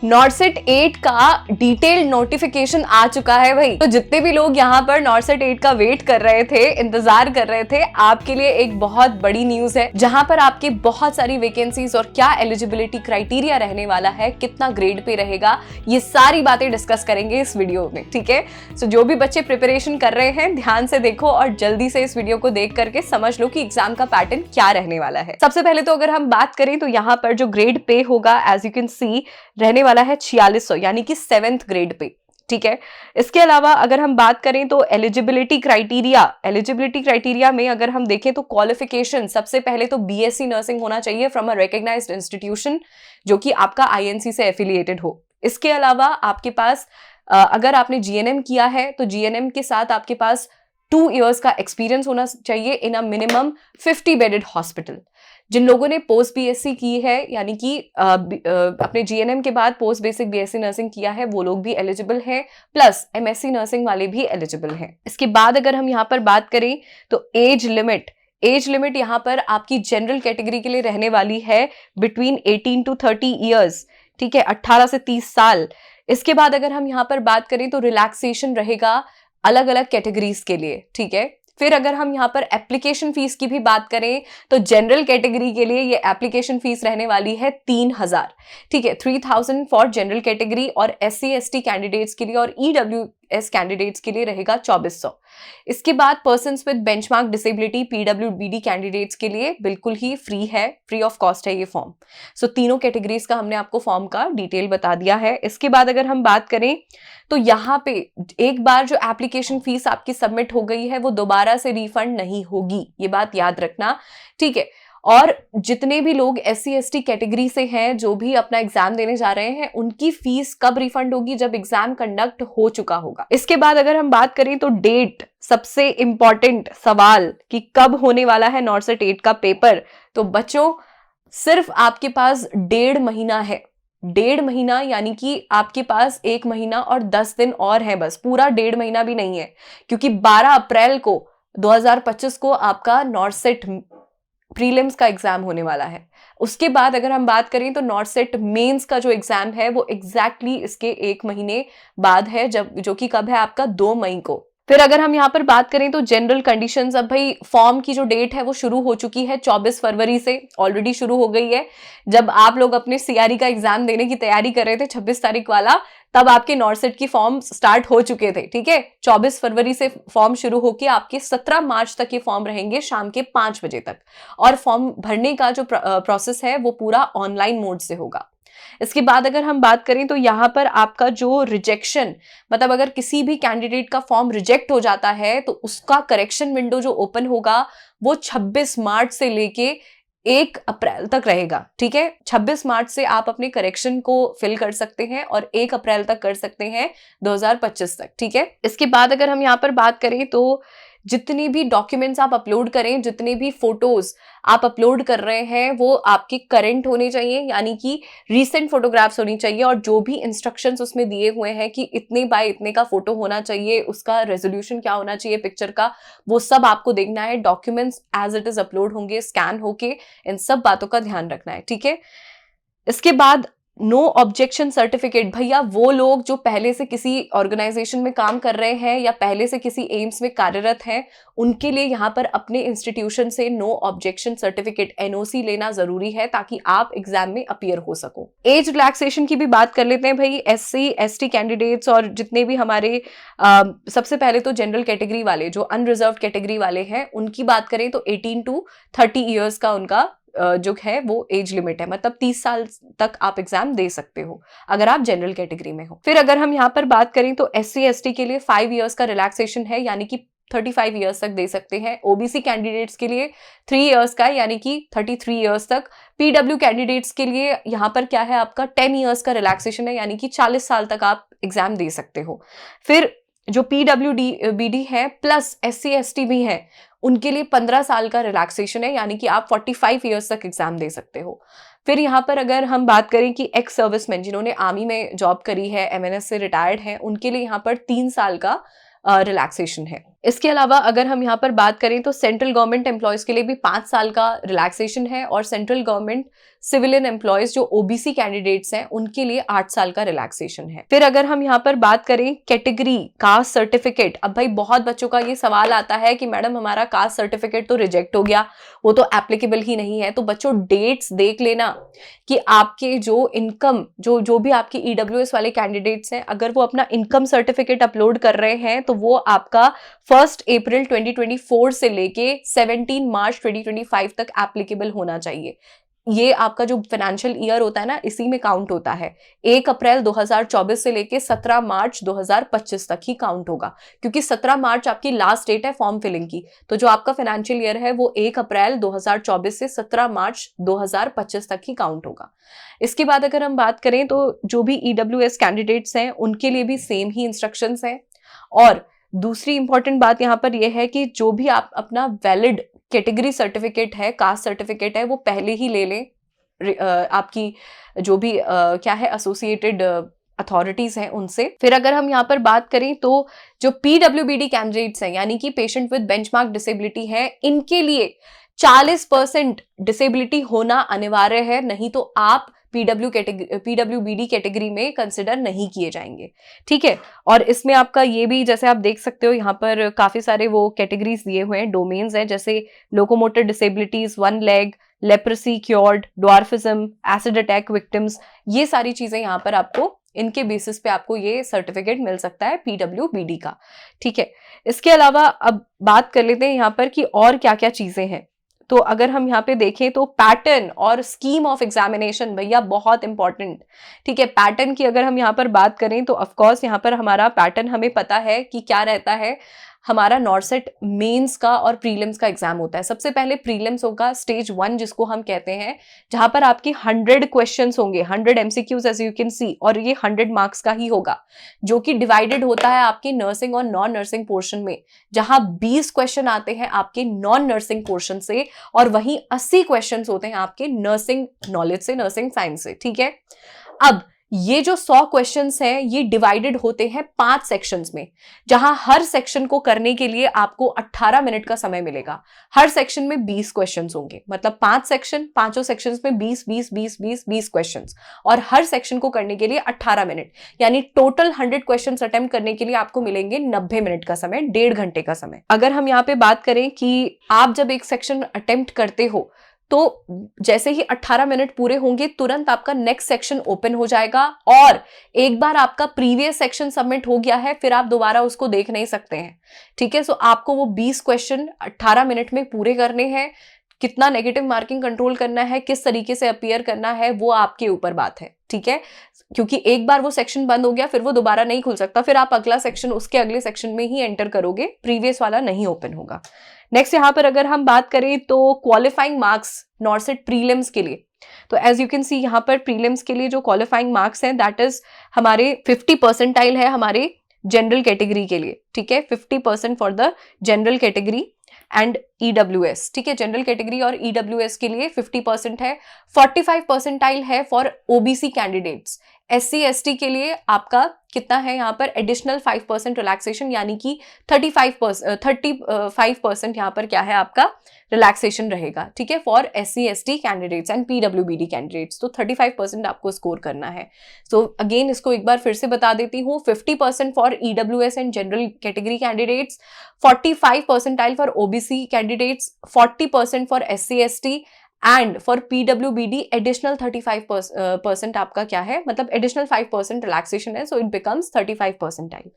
नॉर्सेट 8 का detailed notification आ चुका है भाई। तो जितने भी लोग यहाँ पर नॉर्सेट 8 का वेट कर रहे थे, इंतजार कर रहे थे, आपके लिए एक बहुत बड़ी न्यूज है, जहां पर आपके बहुत सारी वैकेंसीज और क्या एलिजिबिलिटी क्राइटेरिया रहने वाला है, कितना ग्रेड पे रहेगा, ये सारी बातें डिस्कस करेंगे इस वीडियो में। ठीक है, सो जो भी बच्चे प्रिपरेशन कर रहे हैं ध्यान से देखो और जल्दी से इस वीडियो को देख करके समझ लो कि एग्जाम का पैटर्न क्या रहने वाला है। सबसे पहले तो अगर हम बात करें तो यहाँ पर जो ग्रेड पे होगा, एज यू कैन सी, रहने वाला है 4600, यानी कि 7th ग्रेड पे। ठीक है, इसके अलावा अगर हम बात करें तो एलिजिबिलिटी क्राइटेरिया में अगर हम देखें तो क्वालिफिकेशन सबसे पहले तो बीएससी नर्सिंग होना चाहिए फ्रॉम अ रिकॉग्नाइज्ड इंस्टीट्यूशन जो कि आपका आईएनसी से एफिलिएटेड हो। इसके अलावा आपके पास अगर आपने जीएनएम किया है तो जीएनएम के साथ आपके पास 2 years का एक्सपीरियंस होना चाहिए इन अ मिनिमम 50 बेडेड हॉस्पिटल। जिन लोगों ने पोस्ट बीएससी की है, यानी कि अपने जीएनएम के बाद पोस्ट बेसिक बीएससी नर्सिंग किया है, वो लोग भी एलिजिबल हैं, प्लस एमएससी नर्सिंग वाले भी एलिजिबल हैं। इसके बाद अगर हम यहाँ पर बात करें तो एज लिमिट यहाँ पर आपकी जनरल कैटेगरी के लिए रहने वाली है बिटवीन 18 to 30 years। ठीक है, 18 से 30 साल। इसके बाद अगर हम यहाँ पर बात करें तो रिलैक्सेशन रहेगा अलग अलग कैटेगरीज के लिए। ठीक है, फिर अगर हम यहाँ पर एप्लीकेशन फीस की भी बात करें तो जनरल कैटेगरी के लिए ये एप्लीकेशन फीस रहने वाली है 3000। ठीक है, 3000 फॉर जनरल कैटेगरी, और एससी एसटी कैंडिडेट्स के लिए और ईडब्ल्यूएस कैंडिडेट्स के लिए रहेगा 2400। इसके बाद persons with benchmark disability PWBD candidates के लिए बिल्कुल ही फ्री ऑफ कॉस्ट है ये फॉर्म। सो तीनों कैटेगरीज का हमने आपको फॉर्म का डिटेल बता दिया है। इसके बाद अगर हम बात करें तो यहाँ पे एक बार जो एप्लीकेशन फीस आपकी सबमिट हो गई है वो दोबारा से रिफंड नहीं होगी, ये बात याद रखना। ठीक है, और जितने भी लोग एससी एसटी कैटेगरी से हैं जो भी अपना एग्जाम देने जा रहे हैं, उनकी फीस कब रिफंड होगी? जब एग्जाम कंडक्ट हो चुका होगा। इसके बाद अगर हम बात करें तो डेट, सबसे इंपॉर्टेंट सवाल कि कब होने वाला है नॉर्सेट 8 का पेपर। तो बच्चों सिर्फ आपके पास 1.5 महीना है, 1.5 महीना, यानी कि आपके पास 1 महीना और 10 दिन और है, बस पूरा 1.5 महीना भी नहीं है, क्योंकि 12 अप्रैल को 2025 को आपका नॉर्सेट प्रीलिम्स का एग्जाम होने वाला है। उसके बाद अगर हम बात करें तो नॉर्सेट मेंस का जो एग्जाम है वो एग्जैक्टली इसके 1 महीने बाद है, जो कि कब है आपका 2 मई को। फिर अगर हम यहाँ पर बात करें तो जनरल कंडीशंस, अब भाई फॉर्म की जो डेट है वो शुरू हो चुकी है 24 फरवरी से, ऑलरेडी शुरू हो गई है। जब आप लोग अपने सीआरई का एग्जाम देने की तैयारी कर रहे थे 26 तारीख वाला, तब आपके नॉर्सेट की फॉर्म स्टार्ट हो चुके थे। ठीक है, 24 फरवरी से फॉर्म शुरू होकर आपके 17 मार्च तक ये फॉर्म रहेंगे शाम के 5 बजे तक, और फॉर्म भरने का जो प्रोसेस है वो पूरा ऑनलाइन मोड से होगा। इसके बाद अगर हम बात करें तो यहाँ पर आपका जो रिजेक्शन, मतलब अगर किसी भी कैंडिडेट का फॉर्म रिजेक्ट हो जाता है तो उसका करेक्शन विंडो जो ओपन होगा वो 26 मार्च से लेके 1 अप्रैल तक रहेगा। ठीक है, 26 मार्च से आप अपने करेक्शन को फिल कर सकते हैं और 1 अप्रैल तक कर सकते हैं 2025 तक। ठीक है, इसके बाद अगर हम यहाँ पर बात करें तो जितनी भी डॉक्यूमेंट्स आप अपलोड करें, जितने भी फोटोज आप अपलोड कर रहे हैं वो आपके करंट होने चाहिए, यानी कि रीसेंट फोटोग्राफ्स होनी चाहिए, और जो भी इंस्ट्रक्शंस उसमें दिए हुए हैं कि इतने बाय इतने का फोटो होना चाहिए, उसका रेजोल्यूशन क्या होना चाहिए पिक्चर का, वो सब आपको देखना है। Documents as it is upload होंगे स्कैन होके, इन सब बातों का ध्यान रखना है। ठीक है, इसके बाद नो ऑब्जेक्शन सर्टिफिकेट, भैया वो लोग जो पहले से किसी ऑर्गेनाइजेशन में काम कर रहे हैं या पहले से किसी एम्स में कार्यरत हैं, उनके लिए यहाँ पर अपने इंस्टीट्यूशन से नो ऑब्जेक्शन सर्टिफिकेट एनओसी लेना जरूरी है ताकि आप एग्जाम में अपीयर हो सको। एज रिलैक्सेशन की भी बात कर लेते हैं भाई। एससी एसटी कैंडिडेट्स और जितने भी हमारे सबसे पहले तो जनरल कैटेगरी वाले जो अनरिजर्व कैटेगरी वाले हैं, उनकी बात करें तो 18 to 30 ईयर्स का उनका जो है वो एज लिमिट है, मतलब 30 साल तक आप एग्जाम दे सकते हो अगर आप जनरल कैटेगरी में हो। फिर अगर हम यहाँ पर बात करें तो एससी एसटी के लिए 5 इयर्स का रिलैक्सेशन है, यानी कि 35 इयर्स तक दे सकते हैं। ओबीसी कैंडिडेट्स के लिए 3 इयर्स का, यानी कि 33 इयर्स तक। पीडब्ल्यू कैंडिडेट्स के लिए यहाँ पर क्या है आपका 10 इयर्स का रिलैक्सेशन है, यानी कि 40 साल तक आप एग्जाम दे सकते हो। फिर जो पीडब्ल्यूबीडी है प्लस एससी एसटी भी है, उनके लिए 15 साल का रिलैक्सेशन है, यानी कि आप 45 इयर्स तक एग्जाम दे सकते हो। फिर यहाँ पर अगर हम बात करें कि एक्स सर्विसमैन जिन्होंने आर्मी में जॉब करी है, एमएनएस से रिटायर्ड हैं, उनके लिए यहाँ पर 3 साल का रिलैक्सेशन है। इसके अलावा अगर हम यहाँ पर बात करें तो सेंट्रल गवर्नमेंट एम्प्लॉयज के लिए भी 5 साल का रिलैक्सेशन है, और सेंट्रल गवर्नमेंट सिविलियन एम्प्लॉयज जो ओबीसी कैंडिडेट्स हैं उनके लिए 8 साल का रिलैक्सेशन है। फिर अगर हम यहाँ पर बात करें कैटेगरी कास्ट सर्टिफिकेट, अब भाई बहुत बच्चों का ये सवाल आता है कि मैडम हमारा कास्ट सर्टिफिकेट तो रिजेक्ट हो गया, वो तो एप्लीकेबल ही नहीं है। तो बच्चों डेट्स देख लेना कि आपके जो इनकम जो भी आपकी ईडब्ल्यूएस वाले कैंडिडेट्स हैं, अगर वो अपना इनकम सर्टिफिकेट अपलोड कर रहे हैं तो वो आपका 1 अप्रैल 2024 से लेके 17 मार्च 2025 तक एप्लीकेबल होना चाहिए। ये आपका जो फाइनेंशियल ईयर होता है ना, इसी में काउंट होता है। 1 अप्रैल 2024 से लेके 17 मार्च 2025 तक ही काउंट होगा, क्योंकि 17 मार्च आपकी लास्ट डेट है फॉर्म फिलिंग की। तो जो आपका फाइनेंशियल ईयर है वो 1 अप्रैल 2024 से 17 मार्च 2025 तक ही काउंट होगा। इसके बाद अगर हम बात करें तो जो भी ईडब्ल्यूएस कैंडिडेट्स हैं उनके लिए भी सेम ही इंस्ट्रक्शंस हैं। और दूसरी इंपॉर्टेंट बात यहाँ पर यह है कि जो भी आप अपना वैलिड कैटेगरी सर्टिफिकेट है, कास्ट सर्टिफिकेट है, वो पहले ही ले लें आपकी जो भी क्या है एसोसिएटेड अथॉरिटीज हैं उनसे। फिर अगर हम यहाँ पर बात करें तो जो पीडब्ल्यूबीडी कैंडिडेट्स हैं, यानी कि पेशेंट विद बेंचमार्क डिसेबिलिटी है, इनके लिए 40% डिसेबिलिटी होना अनिवार्य है, नहीं तो आप पीडब्ल्यूबीडी कैटेगरी में कंसिडर नहीं किए जाएंगे। ठीक है, और इसमें आपका ये भी जैसे आप देख सकते हो यहाँ पर काफी सारे वो कैटेगरीज दिए हुए हैं, डोमेन्स हैं, जैसे locomotor disabilities, 1 leg, leprosy cured, dwarfism, acid attack victims, ये सारी चीजें यहाँ पर आपको इनके बेसिस पे आपको ये सर्टिफिकेट मिल सकता है पीडब्ल्यूबीडी का। ठीक है, इसके अलावा अब बात कर लेते हैं यहाँ पर कि और क्या क्या चीजें हैं। तो अगर हम यहाँ पे देखें तो पैटर्न और स्कीम ऑफ एग्जामिनेशन भैया बहुत इंपॉर्टेंट। ठीक है, पैटर्न की अगर हम यहाँ पर बात करें तो ऑफ कोर्स यहाँ पर हमारा पैटर्न हमें पता है कि क्या रहता है। हमारा नॉर्सेट मेंस का और प्रीलिम्स का एग्जाम होता है। सबसे पहले प्रीलिम्स होगा स्टेज 1 जिसको हम कहते हैं, जहां पर आपके 100 क्वेश्चंस होंगे, 100 MCQs as you can see, और ये 100 मार्क्स का ही होगा, जो कि डिवाइडेड होता है आपके नर्सिंग और नॉन नर्सिंग पोर्शन में, जहां 20 क्वेश्चन आते हैं आपके नॉन नर्सिंग पोर्शन से, और वहीं 80 क्वेश्चन होते हैं आपके नर्सिंग नॉलेज से, नर्सिंग साइंस से। ठीक है, अब ये जो 100 क्वेश्चंस हैं ये डिवाइडेड होते हैं 5 सेक्शंस में, जहां हर सेक्शन को करने के लिए आपको 18 मिनट का समय मिलेगा। हर सेक्शन में 20 क्वेश्चंस होंगे, मतलब 5 सेक्शन, पांचों सेक्शंस में 20 क्वेश्चंस, और हर सेक्शन को करने के लिए 18 मिनट, यानी टोटल 100 क्वेश्चंस अटेम्प्ट करने के लिए आपको मिलेंगे 90 मिनट का समय, 1.5 घंटे का समय। अगर हम यहाँ पे बात करें कि आप जब एक सेक्शन अटेम्प्ट करते हो तो जैसे ही 18 मिनट पूरे होंगे तुरंत आपका नेक्स्ट सेक्शन ओपन हो जाएगा, और एक बार आपका प्रीवियस सेक्शन सबमिट हो गया है फिर आप दोबारा उसको देख नहीं सकते हैं। ठीक है, सो आपको वो 20 क्वेश्चन 18 मिनट में पूरे करने हैं। कितना नेगेटिव मार्किंग कंट्रोल करना है, किस तरीके से अपीयर करना है, वो आपके ऊपर बात है। ठीक है, क्योंकि एक बार वो सेक्शन बंद हो गया फिर वो दोबारा नहीं खुल सकता, फिर आप अगला सेक्शन उसके अगले सेक्शन में ही एंटर करोगे, प्रीवियस वाला नहीं ओपन होगा। नेक्स्ट यहाँ पर अगर हम बात करें तो क्वालिफाइंग मार्क्स नॉर्सेट प्रीलिम्स के लिए, तो एज यू कैन सी यहाँ पर प्रीलिम्स के लिए जो क्वालिफाइंग मार्क्स हैं दैट इज हमारे 50 परसेंटाइल है हमारे जनरल कैटेगरी के लिए। ठीक है, 50% for the general category and EWS. ठीक है, जनरल कैटेगरी और ईडब्ल्यूएस के लिए 50% है। 45 परसेंटाइल है for OBC candidates. SC ST के लिए आपका कितना है यहाँ पर एडिशनल 5% रिलैक्सेशन, यानी कि 35% यहाँ पर क्या है आपका रिलैक्सेशन रहेगा। ठीक है, for SC ST candidates and PWBD candidates, तो 35% आपको स्कोर करना है। सो अगेन इसको एक बार फिर से बता देती हूँ, 50% for EWS and general category candidates, 45 percentile for OBC candidates, 40% for SC ST and for PWBD additional 35% आपका क्या है, मतलब एडिशनल 5% रिलैक्सेशन है, so it becomes 35 percentile.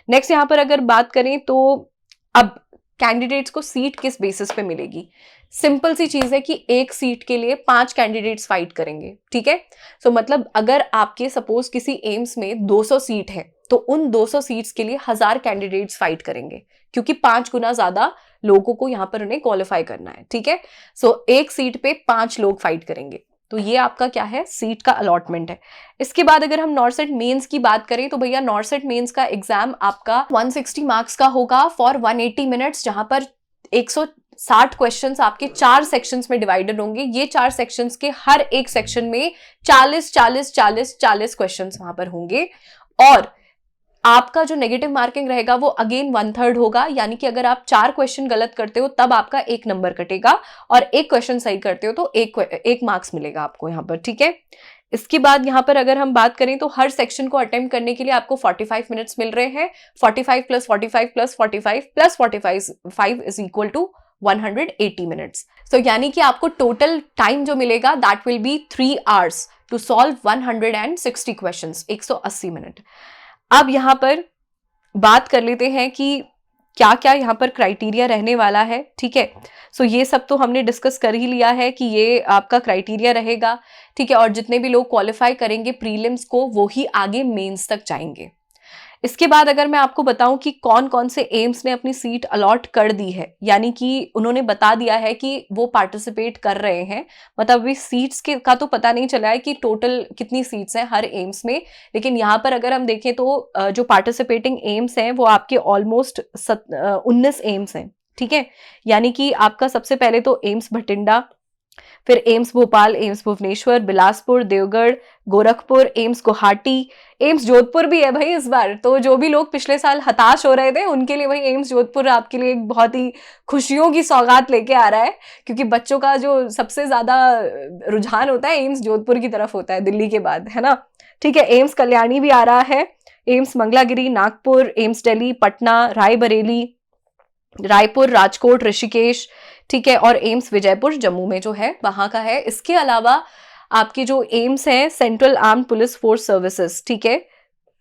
Next यहाँ पर अगर बात करें तो अब कैंडिडेट्स को सीट किस बेसिस पे मिलेगी। सिंपल सी चीज है कि एक सीट के लिए 5 कैंडिडेट्स फाइट करेंगे। ठीक है, सो मतलब अगर आपके सपोज किसी एम्स में 200 सीट है तो उन 200 सीट्स के लिए 1000 कैंडिडेट्स फाइट करेंगे, क्योंकि 5 गुना ज्यादा लोगों को यहाँ पर उन्हें क्वालिफाई करना है। ठीक है, सो एक सीट पे 5 लोग फाइट करेंगे, तो ये आपका क्या है, सीट का अलॉटमेंट है। इसके बाद अगर हम नॉर्सेट मेंस की बात करें तो भैया नॉर्सेट मेंस का एग्जाम आपका 160 मार्क्स का होगा फॉर 180 मिनट्स, जहां पर 160 क्वेश्चंस आपके 4 सेक्शंस में डिवाइडेड होंगे। ये 4 सेक्शंस के हर एक सेक्शन में 40 क्वेश्चंस वहां पर होंगे, और आपका जो नेगेटिव मार्किंग रहेगा वो अगेन 1/3 होगा, यानी कि अगर आप 4 क्वेश्चन गलत करते हो तब आपका 1 नंबर कटेगा, और 1 क्वेश्चन सही करते हो तो 1 मार्क्स मिलेगा आपको यहाँ पर, ठीक है। इसके बाद यहाँ पर अगर हम बात करें तो हर सेक्शन को अटेम्प्ट करने के लिए आपको 45 मिनट्स मिल रहे हैं। 45 + 45 + 45 + 45 is equal to 180 minutes. So यानी कि आपको टोटल टाइम जो मिलेगा that will be 3 hours to solve 160 questions, 180 minute. अब यहाँ पर बात कर लेते हैं कि क्या क्या यहाँ पर क्राइटेरिया रहने वाला है, ठीक है। सो ये सब तो हमने डिस्कस कर ही लिया है कि ये आपका क्राइटेरिया रहेगा, ठीक है। और जितने भी लोग क्वालिफाई करेंगे प्रीलिम्स को वो ही आगे मेंस तक जाएंगे। इसके बाद अगर मैं आपको बताऊं कि कौन कौन से एम्स ने अपनी सीट अलॉट कर दी है, यानी कि उन्होंने बता दिया है कि वो पार्टिसिपेट कर रहे हैं, मतलब अभी सीट्स का तो पता नहीं चला है कि टोटल कितनी सीट्स हैं हर एम्स में, लेकिन यहाँ पर अगर हम देखें तो जो पार्टिसिपेटिंग एम्स हैं वो आपके ऑलमोस्ट 19 एम्स हैं, ठीक है। यानी कि आपका सबसे पहले तो एम्स भटिंडा, फिर एम्स भोपाल, एम्स भुवनेश्वर, बिलासपुर, देवगढ़, गोरखपुर, एम्स गुवाहाटी, एम्स जोधपुर भी है भाई इस बार। तो जो भी लोग पिछले साल हताश हो रहे थे उनके लिए भाई एम्स जोधपुर आपके लिए एक बहुत ही खुशियों की सौगात लेके आ रहा है, क्योंकि बच्चों का जो सबसे ज्यादा रुझान होता है एम्स जोधपुर की तरफ होता है दिल्ली के बाद, है ना, ठीक है। एम्स कल्याणी भी आ रहा है, एम्स मंगलागिरी, नागपुर, एम्स दिल्ली, पटना, रायबरेली, रायपुर, राजकोट, ऋषिकेश, ठीक है, और एम्स विजयपुर जम्मू में जो है वहां का है। इसके अलावा आपके जो एम्स हैं central arm police force services, ठीक है,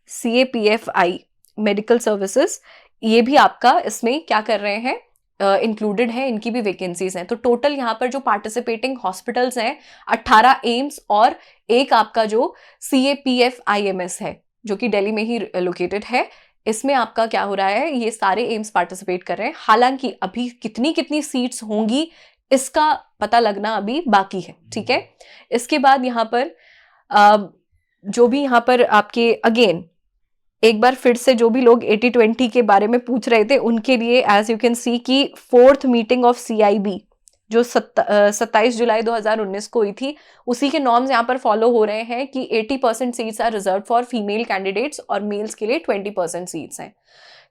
CAPFI मेडिकल सर्विसेज, ये भी आपका इसमें क्या कर रहे हैं, इंक्लूडेड है, इनकी भी वैकेंसीज हैं। तो टोटल यहाँ पर जो पार्टिसिपेटिंग हॉस्पिटल्स हैं 18 एम्स और एक आपका जो CAPFIMS है जो कि दिल्ली में ही लोकेटेड है, इसमें आपका क्या हो रहा है, ये सारे एम्स पार्टिसिपेट कर रहे हैं। हालांकि अभी कितनी कितनी सीट्स होंगी इसका पता लगना अभी बाकी है, ठीक है। इसके बाद यहाँ पर जो भी यहाँ पर आपके अगेन एक बार फिर से जो भी लोग 80-20 के बारे में पूछ रहे थे उनके लिए एज यू कैन सी की 4th मीटिंग ऑफ CIB जो 27 जुलाई 2019 को हुई थी, उसी के नॉर्म्स यहाँ पर फॉलो हो रहे हैं कि 80% seats are reserved for female candidates और मेल्स के लिए 20% सीट्स हैं।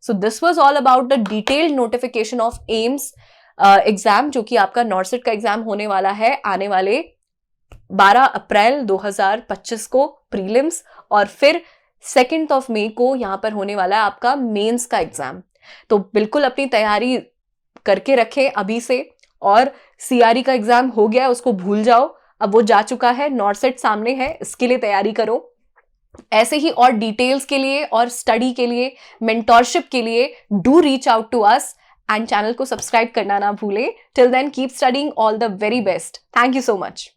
So this was all about the detailed notification of AIIMS exam, जो कि आपका नॉर्सेट का एग्जाम होने वाला है आने वाले 12 अप्रैल 2025 को प्रीलिम्स, और फिर 2 मई को यहाँ पर होने वाला है आपका मेंस का एग्जाम। तो बिल्कुल अपनी तैयारी करके रखें अभी से, और CRE का एग्जाम हो गया उसको भूल जाओ, अब वो जा चुका है, नॉर्सेट सामने है, इसके लिए तैयारी करो। ऐसे ही और डिटेल्स के लिए और स्टडी के लिए, मेंटोरशिप के लिए do reach out to us, and channel को सब्सक्राइब करना ना भूलें। Till then keep studying, all the very best, thank you so much.